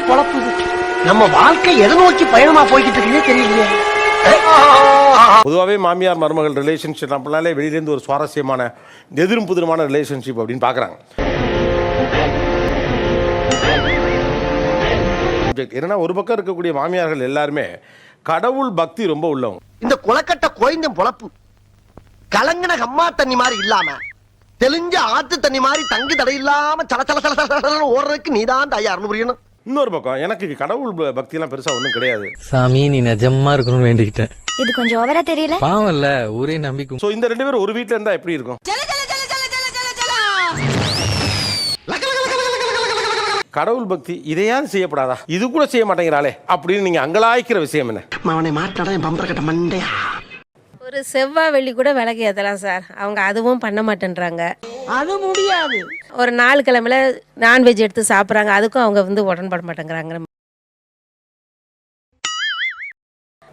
பொழப்பு நம்ம வாழ்க்கை எதை நோக்கி பயணமா போய்கிட்டு இருக்குன்னே தெரியலையே. பொதுவாகவே மாமியார் மருமகள் ரிலேஷன்ஷிப் அப்படின்னாலே வெளியிலேருந்து ஒரு சுவாரஸ்யமான எதிரும் புதிருமான ரிலேஷன்ஷிப் அப்படின்னு பார்க்குறாங்க. என்னன்னா ஒரு பக்கம் இருக்கக்கூடிய மாமியார்கள் எல்லாருமே கடவுள் பக்தி ரொம்ப உள்ளவங்க. இந்த குளக்கட்ட கோயந்தம் பொழப்பு கலங்கின கம்மா தண்ணி மாதிரி இல்லாம தெளிஞ்ச ஆத்து தண்ணி மாதிரி தங்கு தடை இல்லாம சல சல சல சல ஓடுறதுக்கு நீதான் தயார்னு புரியணும். இன்னொரு பக்கம் எனக்கு கடவுள் பக்தி எல்லாம் பெருசா ஒண்ணும் கிடையாது. சாமி நீ நிஜமா இருக்கணும்னு வேண்டிக்கிட்டேன். இது கொஞ்சம் ஓவரா தெரியல. பாவம் இல்ல ஊரே நம்பிக்கும். சோ இந்த ரெண்டு பேரும் ஒரு வீட்ல இருந்தா எப்படி இருக்கும்? கடவுள் பக்தி இதையாவது செய்யப்படாதா, இது கூட செய்ய மாட்டேங்கிறாளே அப்படின்னு நீங்க அங்கலாய்க்கிற விஷயம் என்ன? அவனை மாட்டாடா பம்பர கட்ட மண்டையா. ஒரு செவ்வாய் வெள்ளி கூட விளக்கு ஏற்றலாம் சார், அவங்க அதுவும் பண்ண மாட்டேன்றாங்க. அது முடியாது. ஒரு 4 கிழமையில நான்வெஜ் எடுத்து சாப்பிட்றாங்க, அதுக்கும் அவங்க வந்து உடன்பட மாட்டேங்கிறாங்க.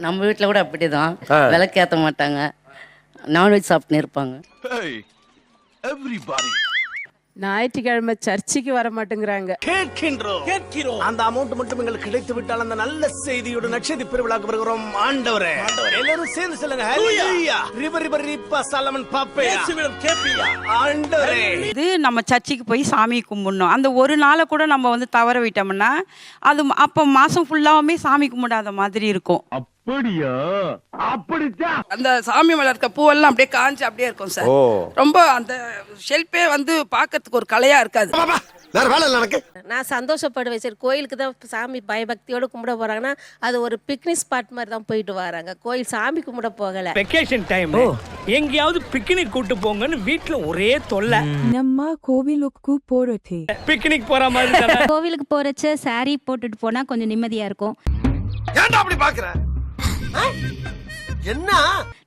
நம்ம வீட்டில் கூட அப்படிதான், விளக்கு ஏற்ற மாட்டாங்க, நான்வெஜ் சாப்பிட்டுன்னு இருப்பாங்க. ஞாயிற்றுக்கிழமை சர்ச்சுக்கு வர மாட்டேங்கிறாங்க. கேட்கிறோம் அந்த அமௌண்ட் மட்டும் எங்களுக்கு கிடைத்து விட்டால் அந்த நல்ல செய்தியோட நட்சத்திர பெருவிழாக்கு வருகிறோம். ஆண்டவரே எல்லாரும் சேர்ந்து சொல்லுங்க ஹல்லேலூயா. ரிவர் ரிவர் ரிப்பா சாலமன் பாப்பே இயேசுவிடம் கேப்பியா. ஆண்டவரே இது நம்ம சர்ச்சுக்கு போய் சாமி கும்பிடணும். அந்த ஒரு நாளை கூட நம்ம வந்து தவற விட்டோம்னா அது அப்போ மாசம் ஃபுல்லாவுமே சாமி கும்பிடாத மாதிரி இருக்கும். அப்படியா? அப்படிதான். அந்த சாமி மேல இருக்க பூவெல்லாம் அப்படியே காஞ்சு அப்படியே இருக்கும் சார். ரொம்ப அந்த ஷெல்பே வந்து பார்க்கிறதுக்கு ஒரு கலையா இருக்காது. நான் சந்தோஷப்படுவேன் சார். கோயிலுக்கு தான் சாமி பயபக்தியோட கும்பிட போறாங்கன்னா அது ஒரு பிக்னிக் ஸ்பாட் மாதிரி தான் போயிட்டு வராங்க, கோயில் சாமி கும்பிட போகல. வெக்கேஷன் டைம் எங்கேயாவது பிக்னிக் கூட்டு போங்கன்னு வீட்ல ஒரே தொல்லை. நம்ம கோவிலுக்கு போறது பிக்னிக் போற மாதிரி தானே. கோவிலுக்கு போறச்ச சாரி போட்டுட்டு போனா கொஞ்சம் நிம்மதியா இருக்கும். ஏன்டா அப்படி பாக்குற? என்ன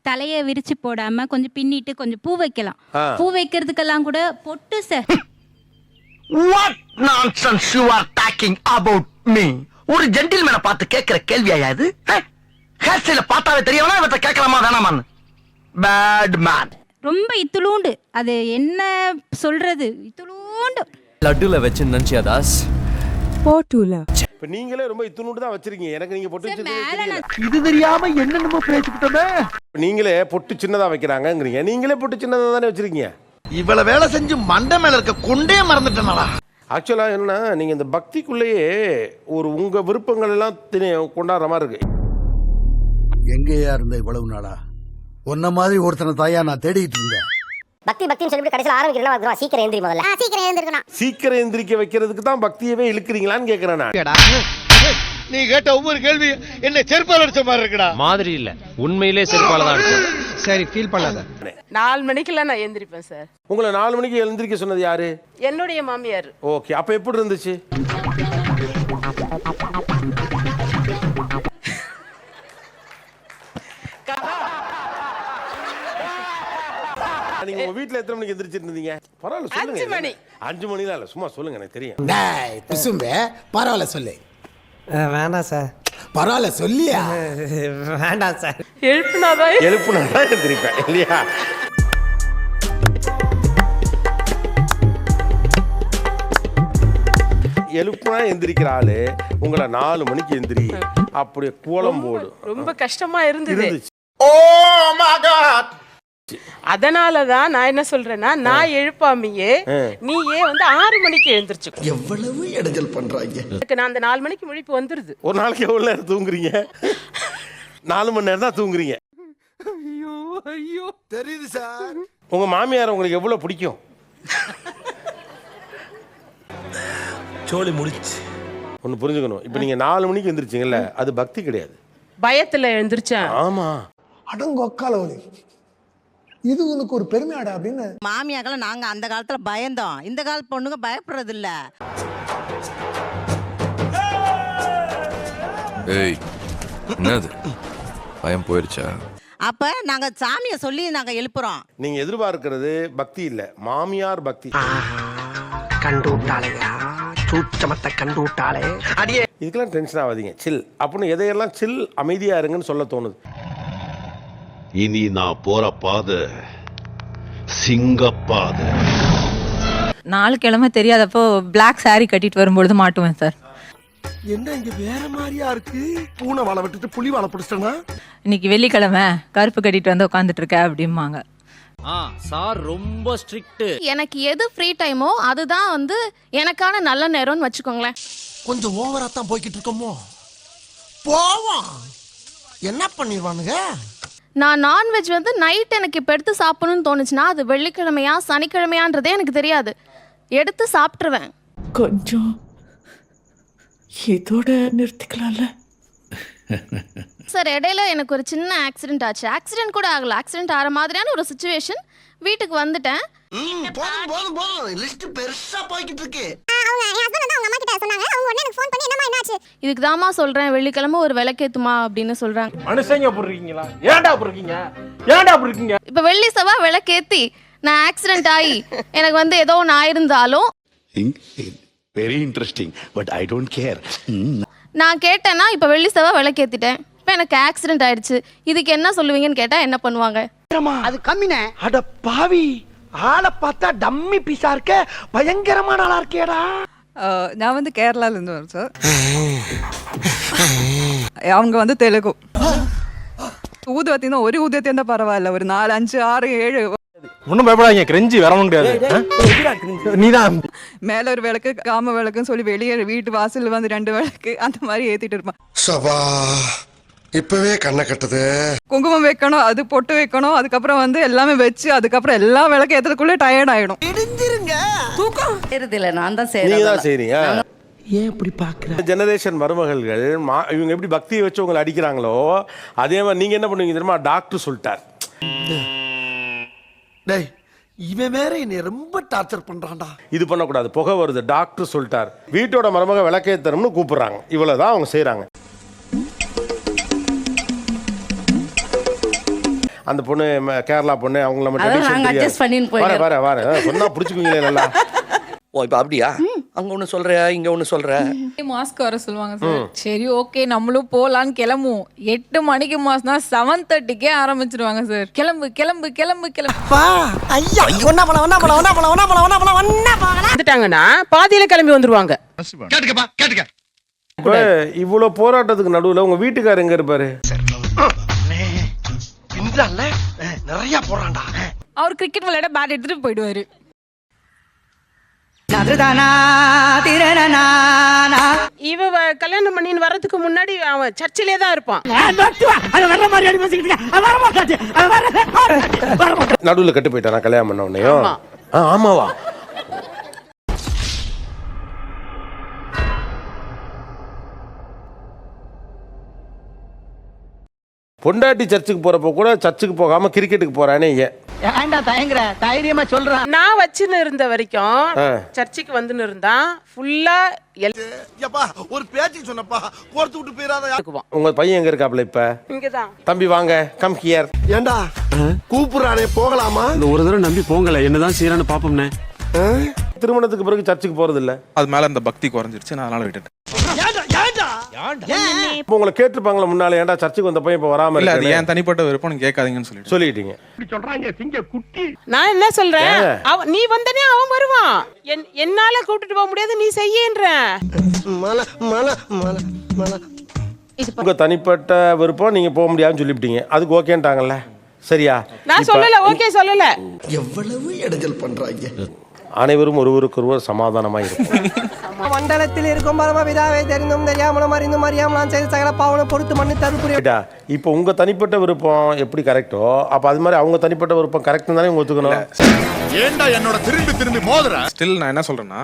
தலைய விரிச்சு போடாம கொஞ்சம் பின்னிட்டு கொஞ்சம் பூ வைக்கலாம். பூ வைக்கிறதுக்கெல்லாம் கூட பொட்டு sir. What nonsense you are talking about me? ஒரு ஜென்டில்மேனை பார்த்து கேட்கிற கேள்வியா இது? ஹேர் ஸ்டைல பார்த்தாவே தெரியவனா இவற்றை கேட்கலாமா வேணாமான்னு? Bad man. ரொம்ப இத்துளூண்டு, அது என்ன சொல்றது, இத்துளூண்டு லட்டுல வச்சு நினைச்சியா தாஸ்? போட்டுல இப்ப நீங்களே ரொம்ப இத்துணூண்டு தான் வச்சிருக்கீங்க. எனக்கு நீங்க பொட்டு இது தெரியாம என்னென்னமோ பேசிக்கிட்டோமே. நீங்களே பொட்டு சின்னதா வைக்கிறாங்கங்கறீங்க, நீங்களே பொட்டு சின்னதா தானே வச்சிருக்கீங்க. இவ்வளவு வேலை செஞ்சு மண்டை மேல இருக்க கொண்டே மறந்துட்டேனா? ஆக்சுவலா என்ன, நீங்க இந்த பக்திக்குள்ளேயே ஒரு உங்க விருப்பங்கள் எல்லாம் கொண்டாடுற மாதிரி இருக்கு. எங்கேயா இருந்த இவ்வளவு நாளா? உன்ன மாதிரி ஒருத்தனை தாயா நான் தேடிட்டு இருந்தேன். பக்தி பக்தின்னு சொல்லி கடைசில ஆரம்பிக்கிறேன். சீக்கிரம் எழுந்திரி, முதல்ல சீக்கிரம் எழுந்திருக்கணும். சீக்கிரம் எந்திரிக்க வைக்கிறதுக்கு தான் பக்தியவே இழுக்கிறீங்களான்னு கேக்குறேன் நான். நீ கேட்ட ஒவ்வொரு கேள்வி என்ன செருப்பால் அடிச்ச மாதிரி இருக்குடா. மாதிரி இல்ல, உண்மையிலே செருப்பால தான் இருக்கு. சரி ஃபீல் பண்ணாத. 4 மணிக்கெல்லாம் நான் எந்திரிப்பேன் சார். உங்களை 4 மணிக்கு எழுந்திரிக்க சொன்னது யாரு? என்னுடைய மாமியார். ஓகே, அப்ப எப்படி இருந்துச்சு? நீங்க உங்க வீட்ல எத்தனை மணிக்கு எந்திரிச்சிட்டு இருந்தீங்க? பரவாயில்ல சொல்லுங்க. 5 மணி. 5 மணிலாம் இல்ல, சும்மா சொல்லுங்க, எனக்கு தெரியும். டேய் குசும்பே, பரவாயில்ல சொல்லு. வேண்டாம் சார். பரவாயில்ல சொல்லியா? வேண்டாம் சார். எழுப்புனாதான் எந்திரிப்பேன் இல்லையா? எழுப்புனா எந்திரிக்கிற ஆளு உங்களை 4 மணிக்கு எந்திரி அப்படியே கோலம் போடு. ரொம்ப கஷ்டமா இருந்தது. Oh my God. அதனாலதான் நான் என்ன சொல்றேன்னா, நான் எழுப்பாமையே நீ ஏன் வந்து 6 மணிக்கு எழுந்திருச்சு. எவ்வளவு இடைஞ்சல் பண்றாங்க. நான் அந்த 4 மணிக்கு முழிப்பு வந்துருது. ஒரு நாளைக்கு எவ்வளவு நேரம் தூங்குறீங்க? 4 மணி நேரம் தான் தூங்குறீங்க. ஐயோ ஐயோ தெரியுது சார். உங்க மாமியார் உங்களுக்கு எவ்வளவு பிடிக்கும்? சோலி முடிச்சு ஒன்னு புரிஞ்சுக்கணும். இப்ப நீங்க 4 மணிக்கு எந்திரிச்சீங்கல்ல, அது பக்தி கிடையாது, பயத்துல எழுந்திருச்சேன். ஆமா. அடங்கொக்கால ஒலி. இது உனக்கு ஒரு பெருமையாடா அப்படின்னு. மாமியாக்களை நாங்க அந்த காலத்துல பயந்தோம், இந்த கால பொண்ணுங்க பயப்படுறது இல்ல. ஏய் என்னது பயம் போயிருச்சா? அப்ப நாங்க சாமியை சொல்லி நாங்க எழுப்புறோம். நீங்க எதிர்பார்க்கிறது பக்தி இல்ல, மாமியார் பக்தி. கண்டு விட்டாளையா, சூச்சமத்தை கண்டு விட்டாளே. அடியே இதுக்கெல்லாம் டென்ஷன் ஆகாதீங்க, சில் அப்படின்னு எதையெல்லாம் சில் அமைதியா இருங்கன்னு சொல்ல தோணுது. இனி நான் போற பாதை சிங்கப்பாதை. 4 கிழமை தெரியாதப்போ பிளாக் சாரி கட்டிட்டு வரும்பொழுது மாட்டுவேன் சார். என்ன இங்க வேற மாதிரியா இருக்கு? பூனை வாழை விட்டுட்டு புலி வாழை பிடிச்சிட்டனா? இன்னைக்கு வெள்ளிக்கிழமை கருப்பு கட்டிட்டு வந்து உட்காந்துட்டு இருக்க அப்படிம்பாங்க. சார் ரொம்ப ஸ்ட்ரிக்ட். எனக்கு எது ஃப்ரீ டைமோ அதுதான் வந்து எனக்கான நல்ல நேரம்னு வச்சுக்கோங்களேன். கொஞ்சம் ஓவரா தான் போய்கிட்டு இருக்கோமோ? போவோம். என்ன பண்ணிடுவானுங்க? நான் நான்வெஜ் வந்து நைட் எனக்கு இப்போ எடுத்து சாப்பிடணும்னு தோணுச்சுன்னா அது வெள்ளிக்கிழமையா சனிக்கிழமையான்றதே எனக்கு தெரியாது, எடுத்து சாப்பிட்ருவேன். கொஞ்சம் இதோட நிறுத்திக்கலாம்ல சார். இடையில எனக்கு ஒரு சின்ன ஆக்சிடென்ட் ஆச்சு. ஆக்சிடென்ட் கூட ஆகல, ஆக்சிடென்ட் ஆகிற மாதிரியான ஒரு சுச்சுவேஷன். வீட்டுக்கு வந்துட்டேன். போதும் போதும் போதும், லிஸ்ட் பெருசா போய்கிட்டு இருக்கு. இதுக்கு தாமா சொல்றேன் வெள்ளிக்கிழமை ஒரு விளக்கேத்துமா அப்படின்னு சொல்றாங்க. மனுஷங்க போடுறீங்களா? ஏன்டா போடுறீங்க? ஏன்டா போடுறீங்க? இப்ப வெள்ளி செவ்வாய் விளக்கேத்தி நான் ஆக்சிடென்ட் ஆகி எனக்கு வந்து ஏதோ ஒன்று ஆயிருந்தாலும் very interesting but I don't care. நான் கேட்டேன்னா இப்ப வெள்ளி செவ்வாய் விளக்கேத்திட்டேன், இப்ப எனக்கு ஆக்சிடென்ட் ஆயிடுச்சு, இதுக்கு என்ன சொல்லுவீங்கன்னு கேட்டா என்ன பண்ணுவாங்க? அது கம்மினே. அட பாவி, ஆளை பார்த்தா டம்மி பீஸா இருக்க, பயங்கரமான ஆளா இருக்கேடா. நான் வந்து கேரளால இருந்து வரேன் சார். அவங்க வந்து தெலுங்கு. ஊதுவத்தினா ஒரு ஊதுவத்தி இருந்தா பரவாயில்ல, ஒரு 4 5 6 7 ஒன்றும் பயப்படாதீங்க, கிரெஞ்சி வர முடியாது. நீதான் மேல ஒரு விளக்கு காம விளக்குன்னு சொல்லி வெளியே வீட்டு வாசல் வந்து 2 விளக்கு அந்த மாதிரி ஏத்திட்டு இருப்பான். சபா இப்பவே கண்ணை கட்டுது. குங்குமம் வைக்கணும், அது பொட்டு வைக்கணும், அதுக்கப்புறம் வந்து எல்லாமே வச்சு அதுக்கப்புறம் எல்லா விளக்கு ஏத்துறதுக்குள்ளே டயர்ட் ஆயிடும். தூக்கம் செய்யறதில்ல, நான் தான் நீங்க தான் செய்றீங்க. ஏன் இப்படி பாக்குற? ஜெனரேஷன் மருமகள்கள் இவங்க எப்படி பக்தியை வச்சு உங்களை அடிக்கிறாங்களோ அதே மாதிரி நீங்க என்ன பண்ணுவீங்க தெரியுமா? டாக்டர் சொல்லிட்டார். டேய், இவன் வேற என்னை ரொம்ப டார்ச்சர் பண்றான்டா. இது பண்ணக்கூடாது, புகை வருது, டாக்டர் சொல்லிட்டார். வீட்டோட மருமக விளக்கேத்தணும்னு கூப்பிடுறாங்க. இவ்வளவுதான் அவங்க செய்யறாங்க. அந்த பொண்ணு கேரளா பொண்ணு, அவங்க நம்ம சொன்னா புடிச்சுக்குவீங்களே நல்லா. ஓ, இப்ப அப்படியா? அங்க ஒண்ணு சொல்ற, இங்க ஒண்ணு சொல்ற. மாஸ்க் வர சொல்லுவாங்க சார். சரி ஓகே நம்மளும் போலான்னு கிளம்புவோம். 8 மணிக்கு மாஸ்னா 7:30க்கே ஆரம்பிச்சிருவாங்க சார். கிளம்பு கிளம்பு கிளம்பு கிளம்பு. ஐயா, ஒண்ணா வந்துட்டாங்கன்னா பாதியில கிளம்பி வந்துருவாங்க. கேட்டுக்கப்பா, கேட்டுக்க. இப்ப இவ்வளவு போராட்டத்துக்கு நடுவுல உங்க வீட்டுக்காரர் எங்க இருப்பாரு? நிறைய போறான்டா. அவர் கிரிக்கெட் விளையாட பேட் எடுத்துட்டு போயிடுவாரு. இவ கல்யாணம் பண்ணின்னு வர்றதுக்கு முன்னாடி அவன் சர்ச்சிலே தான் இருப்பான். நடுவுல கட்டு போயிட்டானா கல்யாணம் பண்ண உடனேயும்? ஆமாவா? பொண்டாட்டி சர்ச்சுக்கு போறப்ப கூட சர்ச்சுக்கு போகாம கிரிக்கெட்டுக்கு போறானே ஏன்? ஏன்டா தயங்குற? தைரியமா சொல்றேன். நான் வச்சுன்னு இருந்த வரைக்கும் சர்ச்சுக்கு வந்துன்னு இருந்தா ஃபுல்லா ஒரு பேச்சுக்கு சொன்னப்பா, கோர்த்து விட்டு போயிடாத. உங்க பையன் எங்க இருக்காப்ல இப்ப? இங்கதான். தம்பி வாங்க, கம் ஹியர். ஏண்டா கூப்பிடுறானே, போகலாமா? ஒரு தடவை நம்பி போங்கல, என்னதான் செய்யறான்னு பாப்போம்னே. திருமணத்துக்கு பிறகு சர்ச்சுக்கு போறது இல்ல, அது மேல அந்த பக்தி குறைஞ்சிருச்சு, நான் அதனால விட்டுட்டேன். இப்போ உங்களை கேட்டிருப்பாங்களா முன்னால, ஏன்டா சர்ச்சுக்கு வந்த பையன் இப்ப வராம இல்ல, அது இருக்கானே? ஏன் தனிப்பட்ட விருப்பம் கேட்காதீங்கன்னு சொல்லிட்டீங்க. நான் என்ன சொல்றேன், நீ வந்தனே அவன் வருவான். என்னால கூட்டிட்டு போக முடியாது, நீ செய்யன்ற. உங்க தனிப்பட்ட விருப்பம் நீங்க போக முடியாதுன்னு சொல்லிவிட்டீங்க, அதுக்கு ஓகேன்ட்டாங்கல்ல? சரியா? நான் சொல்லல, ஓகே சொல்லல. எவ்வளவு இடைஞ்சல் பண்றாங்க. அனைவரும் ஒருவருக்கொருவர் சமாதானமாய் இருக்கும். மண்டலத்தில் இருக்கும் பரமபிதாவை தெரிந்தும் தெரியாமலும் அறிந்தும் அறியாமலாம் செய்த சகல பாவனை பொறுத்து மண்ணு தருப்புரிய. இப்போ உங்க தனிப்பட்ட விருப்பம் எப்படி கரெக்டோ, அப்ப அது மாதிரி அவங்க தனிப்பட்ட விருப்பம் கரெக்ட் தானே உங்க ஒத்துக்கணும். ஏன்டா என்னோட திரும்பி மோதுற? ஸ்டில் நான் என்ன சொல்றேன்னா,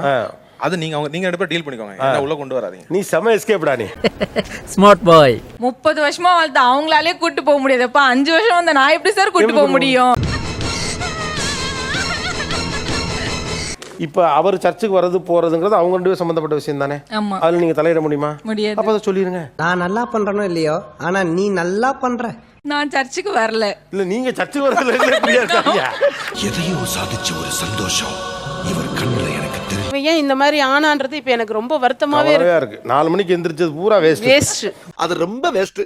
அது நீங்க 2 பேர் டீல் பண்ணிக்கோங்க, என்ன உள்ள கொண்டு வராதீங்க. நீ செம எஸ்கேப்டா நீ. Smart boy. 30 வருஷமா வாழ்த்த அவங்களாலே கூட்டு போக முடியாதுப்பா. 5 வருஷம் வந்த நான் எப்படி சார் கூட்டு போக முடியும்? இப்ப அவர் சர்ச்சுக்கு வர்றது போறதுங்கிறது அவங்க 2 பேரும் சம்பந்தப்பட்ட விஷயம் தானே. அதுல நீங்க தலையிட முடியுமா? முடியாது. அப்ப அதை சொல்லிருங்க. நான் நல்லா பண்றனோ இல்லையோ, ஆனா நீ நல்லா பண்ற. நான் சர்ச்சுக்கு வரல. இல்ல நீங்க சர்ச்சுக்கு வரதுல எப்படியா இருக்காங்க? எதையோ சாதிச்ச ஒரு சந்தோஷம் இவர் கண்ணுல எனக்கு தெரியும். இவன் ஏன் இந்த மாதிரி ஆனான்றது இப்ப எனக்கு ரொம்ப வருத்தமாவே இருக்கு. 4 மணிக்கு எந்திரிச்சது பூரா வேஸ்ட். அது ரொம்ப வேஸ்ட்.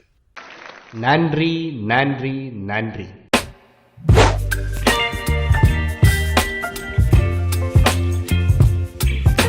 நன்றி நன்றி நன்றி.